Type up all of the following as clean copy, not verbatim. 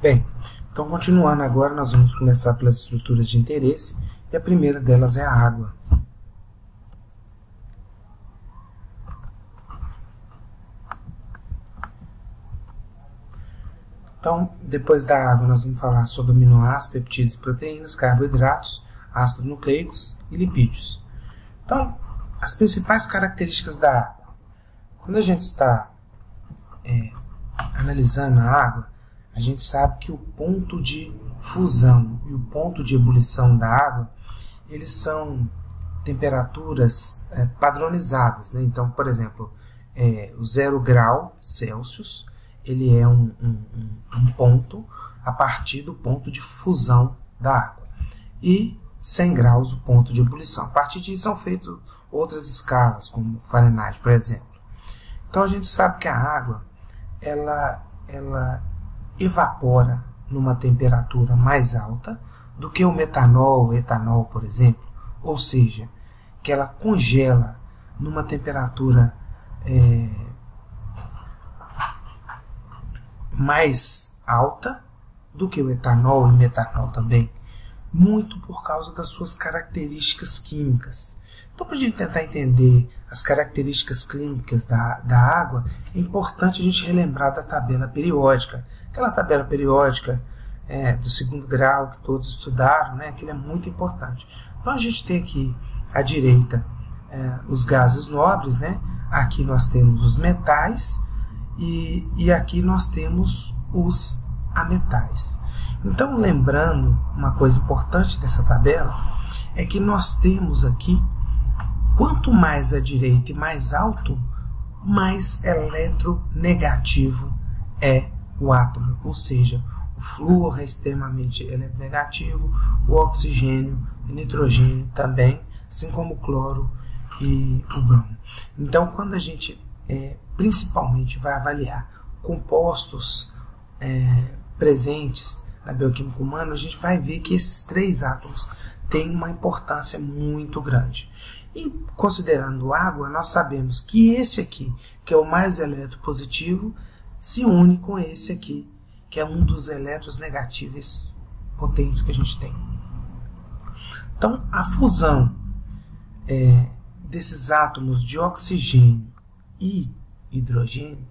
Bem, então continuando agora, nós vamos começar pelas estruturas de interesse, e a primeira delas é a água. Então, depois da água, nós vamos falar sobre aminoácidos, peptídeos e proteínas, carboidratos, ácidos nucleicos e lipídios. Então, as principais características da água. Quando a gente está analisando a água, a gente sabe que o ponto de fusão e o ponto de ebulição da água, eles são temperaturas padronizadas, né? Então, por exemplo, o 0 grau Celsius, ele é um ponto a partir do ponto de fusão da água. E 100 graus o ponto de ebulição. A partir disso são feitas outras escalas, como Fahrenheit, por exemplo. Então a gente sabe que a água ela evapora numa temperatura mais alta do que o metanol, o etanol, por exemplo. Ou seja, que ela congela numa temperatura mais alta do que o etanol e o metanol também, muito por causa das suas características químicas. Então, para a gente tentar entender as características clínicas da água, é importante a gente relembrar da tabela periódica. Aquela tabela periódica do 2º grau que todos estudaram, né? Aquilo é muito importante. Então, a gente tem aqui à direita os gases nobres, né? Aqui nós temos os metais e aqui nós temos os ametais. Então, lembrando uma coisa importante dessa tabela, é que nós temos aqui, quanto mais à direita e mais alto, mais eletronegativo é o átomo. Ou seja, o flúor é extremamente eletronegativo, o oxigênio e o nitrogênio também, assim como o cloro e o bromo. Então, quando a gente principalmente vai avaliar compostos presentes na bioquímica humana, a gente vai ver que esses 3 átomos têm uma importância muito grande. E considerando água, nós sabemos que esse aqui, que é o mais eletropositivo, se une com esse aqui, que é um dos elétrons negativos potentes que a gente tem. Então, a fusão desses átomos de oxigênio e hidrogênio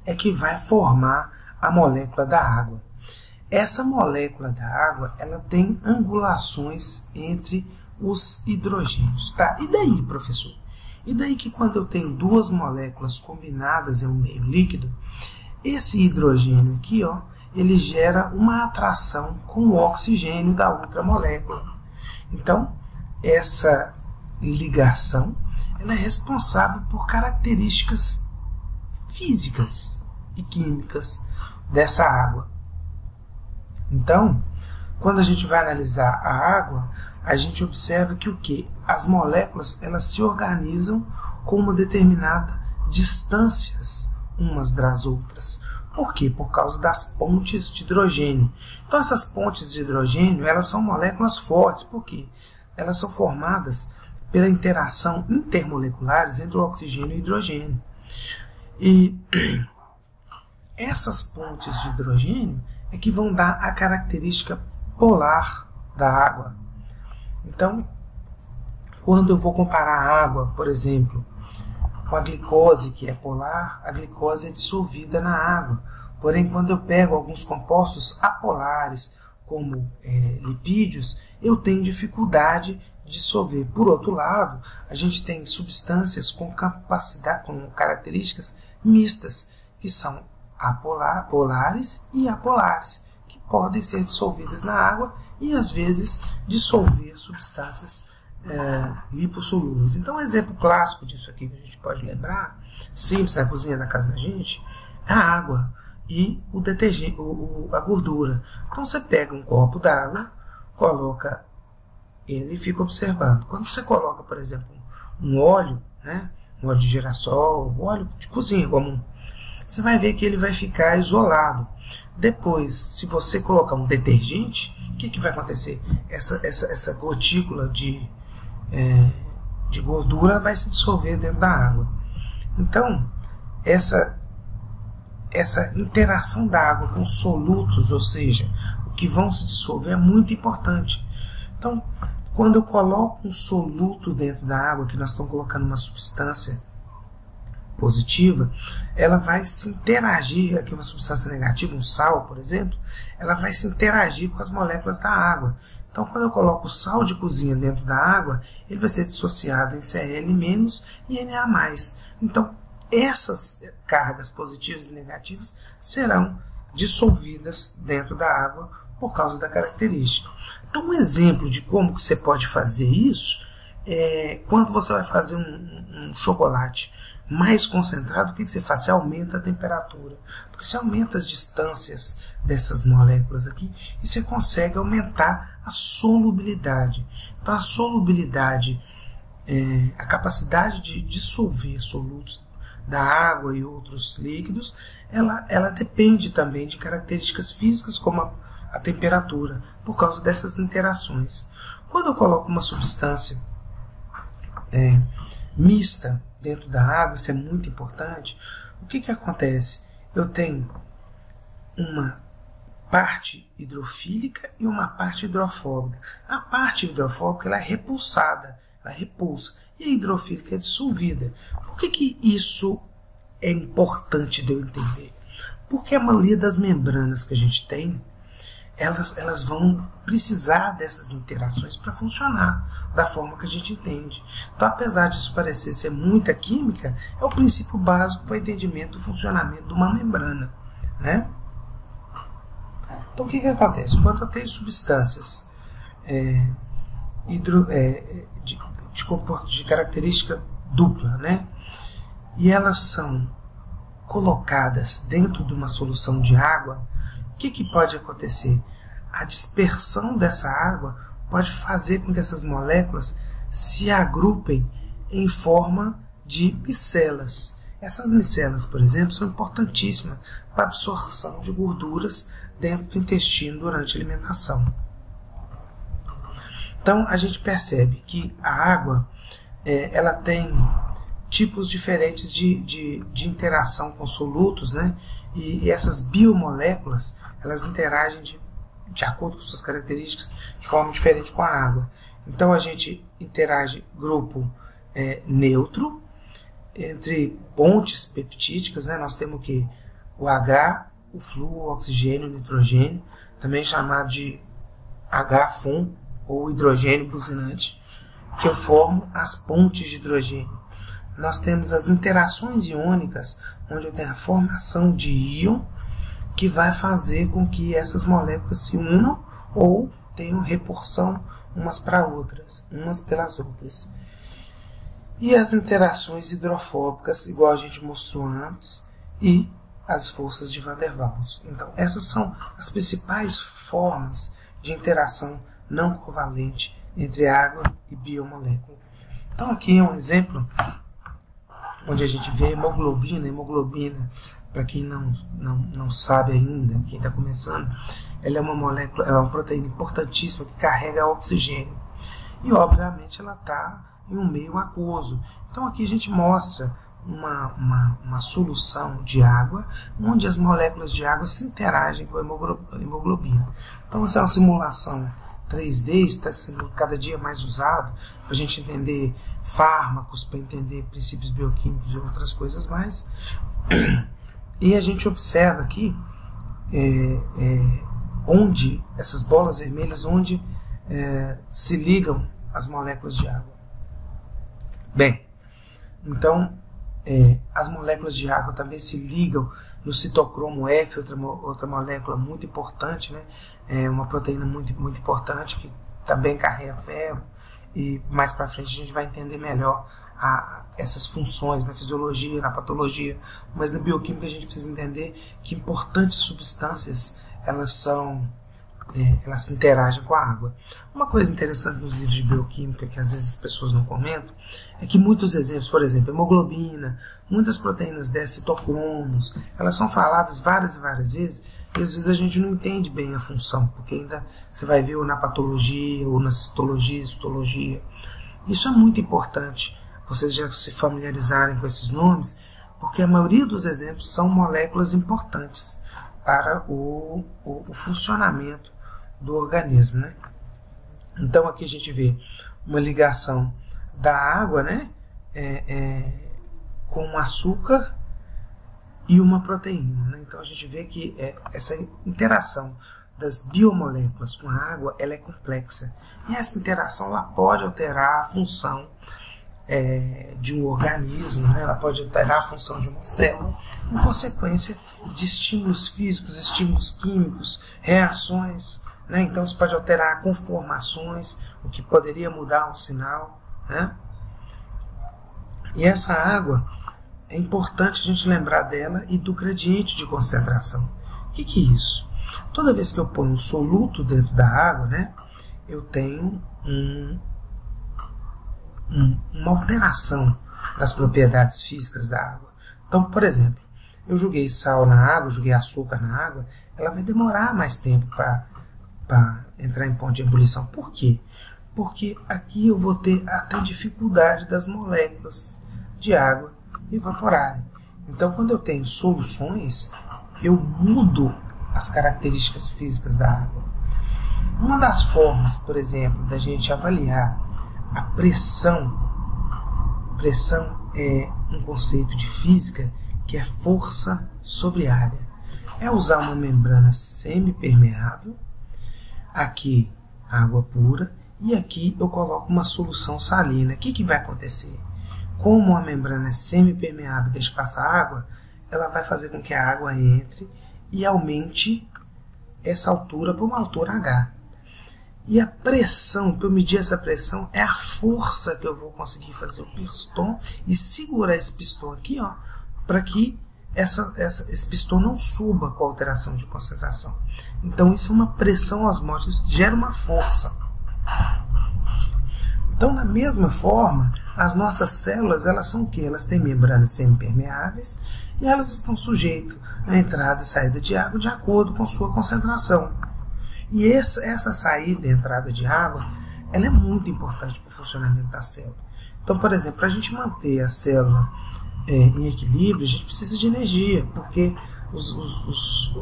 é que vai formar a molécula da água. Essa molécula da água, ela tem angulações entre os hidrogênios, tá? E daí, professor? E daí que quando eu tenho 2 moléculas combinadas em um meio líquido, esse hidrogênio aqui, ó, ele gera uma atração com o oxigênio da outra molécula. Então, essa ligação, ela é responsável por características físicas e químicas dessa água. Então, quando a gente vai analisar a água, a gente observa que o quê? As moléculas, elas se organizam com uma determinada distâncias umas das outras. Por quê? Por causa das pontes de hidrogênio. Então, essas pontes de hidrogênio, elas são moléculas fortes. Por quê? Elas são formadas pela interação intermoleculares entre o oxigênio e o hidrogênio. E essas pontes de hidrogênio é que vão dar a característica polar da água. Então, quando eu vou comparar a água, por exemplo, com a glicose, que é polar, a glicose é dissolvida na água. Porém, quando eu pego alguns compostos apolares, como lipídios, eu tenho dificuldade de dissolver. Por outro lado, a gente tem substâncias com características mistas, que são polares e apolares, que podem ser dissolvidas na água e às vezes dissolver substâncias lipossolúveis. Então, um exemplo clássico disso aqui que a gente pode lembrar, simples, na cozinha da casa da gente, é a água e o detergente, a gordura. Então, você pega um copo d'água, coloca ele e fica observando. Quando você coloca, por exemplo, um óleo, né, um óleo de girassol, um óleo de cozinha comum, você vai ver que ele vai ficar isolado. Depois, se você colocar um detergente, o que vai acontecer? Essa gotícula de gordura vai se dissolver dentro da água. Então, essa interação da água com os solutos, ou seja, o que vão se dissolver, é muito importante. Então, quando eu coloco um soluto dentro da água, que nós estamos colocando uma substância positiva, ela vai se interagir, aqui uma substância negativa, um sal, por exemplo, ela vai se interagir com as moléculas da água. Então, quando eu coloco sal de cozinha dentro da água, ele vai ser dissociado em Cl- e Na+. Então, essas cargas positivas e negativas serão dissolvidas dentro da água por causa da característica. Então, um exemplo de como que você pode fazer isso é quando você vai fazer um chocolate mais concentrado, o que você faz? Você aumenta a temperatura, porque você aumenta as distâncias dessas moléculas aqui e você consegue aumentar a solubilidade. Então, a solubilidade, a capacidade de dissolver solutos da água e outros líquidos, ela depende também de características físicas como a temperatura, por causa dessas interações. Quando eu coloco uma substância mista dentro da água, isso é muito importante, o que acontece? Eu tenho uma parte hidrofílica e uma parte hidrofóbica. A parte hidrofóbica ela é repulsada, ela repulsa, e a hidrofílica é dissolvida. Por que isso é importante de eu entender? Porque a maioria das membranas que a gente tem, elas vão precisar dessas interações para funcionar da forma que a gente entende. Então, apesar disso parecer ser muita química, é o princípio básico para o entendimento do funcionamento de uma membrana, né? Então, o que acontece? Quando eu tenho substâncias de característica dupla, né? E elas são colocadas dentro de uma solução de água, o que pode acontecer? A dispersão dessa água pode fazer com que essas moléculas se agrupem em forma de micelas. Essas micelas, por exemplo, são importantíssimas para a absorção de gorduras dentro do intestino durante a alimentação. Então, a gente percebe que a água ela tem tipos diferentes de interação com solutos, né? E essas biomoléculas elas interagem de acordo com suas características de forma diferente com a água. Então a gente interage grupo neutro entre pontes peptídicas, né? Nós temos que o H, o flúor, o oxigênio, o nitrogênio, também chamado de H-FUN ou hidrogênio buzinante, que formam as pontes de hidrogênio. Nós temos as interações iônicas, onde eu tenho a formação de íon, que vai fazer com que essas moléculas se unam ou tenham repulsão umas para outras, umas pelas outras. E as interações hidrofóbicas, igual a gente mostrou antes, e as forças de Van der Waals. Então, essas são as principais formas de interação não covalente entre água e biomolécula. Então, aqui é um exemplo onde a gente vê hemoglobina. Hemoglobina, para quem não sabe ainda, quem está começando, ela é uma molécula, ela é uma proteína importantíssima que carrega oxigênio. E, obviamente, ela está em um meio aquoso. Então, aqui a gente mostra uma solução de água, onde as moléculas de água se interagem com a hemoglobina. Então, essa é uma simulação 3D, está sendo cada dia mais usado para a gente entender fármacos, para entender princípios bioquímicos e outras coisas mais. E a gente observa aqui onde essas bolas vermelhas, onde se ligam as moléculas de água. Bem, então as moléculas de água também se ligam no citocromo F, outra molécula muito importante, né? Uma proteína muito importante que também carrega ferro, e mais para frente a gente vai entender melhor essas funções na fisiologia, na patologia, mas na bioquímica a gente precisa entender que importantes substâncias elas se interagem com a água. Uma coisa interessante nos livros de bioquímica, que às vezes as pessoas não comentam, é que muitos exemplos, por exemplo, hemoglobina, muitas proteínas dessas, citocromos, elas são faladas várias e várias vezes, e às vezes a gente não entende bem a função, porque ainda você vai ver ou na patologia, ou na citologia, histologia. Isso é muito importante, vocês já se familiarizarem com esses nomes, porque a maioria dos exemplos são moléculas importantes para o funcionamento do organismo, né? Então aqui a gente vê uma ligação da água, né, com um açúcar e uma proteína, né? Então a gente vê que essa interação das biomoléculas com a água, ela é complexa. E essa interação ela pode alterar a função de um organismo, né? Ela pode alterar a função de uma célula em consequência de estímulos físicos, estímulos químicos, reações, né? Então isso pode alterar conformações, o que poderia mudar o sinal, né? E essa água, é importante a gente lembrar dela e do gradiente de concentração. O que é isso? Toda vez que eu ponho um soluto dentro da água, né, eu tenho uma alteração nas propriedades físicas da água. Então, por exemplo, eu joguei sal na água, joguei açúcar na água, ela vai demorar mais tempo para entrar em ponto de ebulição. Por quê? Porque aqui eu vou ter até dificuldade das moléculas de água evaporarem. Então, quando eu tenho soluções, eu mudo as características físicas da água. Uma das formas, por exemplo, da gente avaliar a pressão é um conceito de física que é força sobre área. É usar uma membrana semipermeável, aqui água pura, e aqui eu coloco uma solução salina. O que vai acontecer? Como a membrana é semipermeável e deixa passar água, ela vai fazer com que a água entre e aumente essa altura para uma altura H. E a pressão, para eu medir essa pressão, é a força que eu vou conseguir fazer o piston e segurar esse piston aqui, ó, para que esse piston não suba com a alteração de concentração. Então isso é uma pressão osmótica, isso gera uma força. Então, da mesma forma, as nossas células, elas são o quê? Elas têm membranas semipermeáveis e elas estão sujeitas à entrada e saída de água de acordo com sua concentração. E essa saída e entrada de água, ela é muito importante para o funcionamento da célula. Então, por exemplo, para a gente manter a célula em equilíbrio, a gente precisa de energia, porque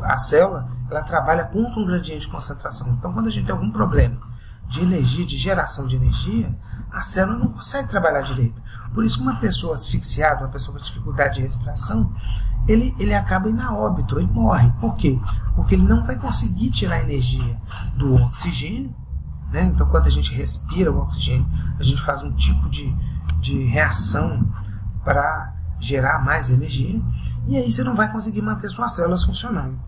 a célula ela trabalha contra um gradiente de concentração. Então, quando a gente tem algum problema de energia, de geração de energia, a célula não consegue trabalhar direito. Por isso, uma pessoa asfixiada, uma pessoa com dificuldade de respiração, ele acaba indo a óbito, ele morre. Por quê? Porque ele não vai conseguir tirar energia do oxigênio, né? Então, quando a gente respira o oxigênio, a gente faz um tipo de reação para gerar mais energia, e aí você não vai conseguir manter suas células funcionando.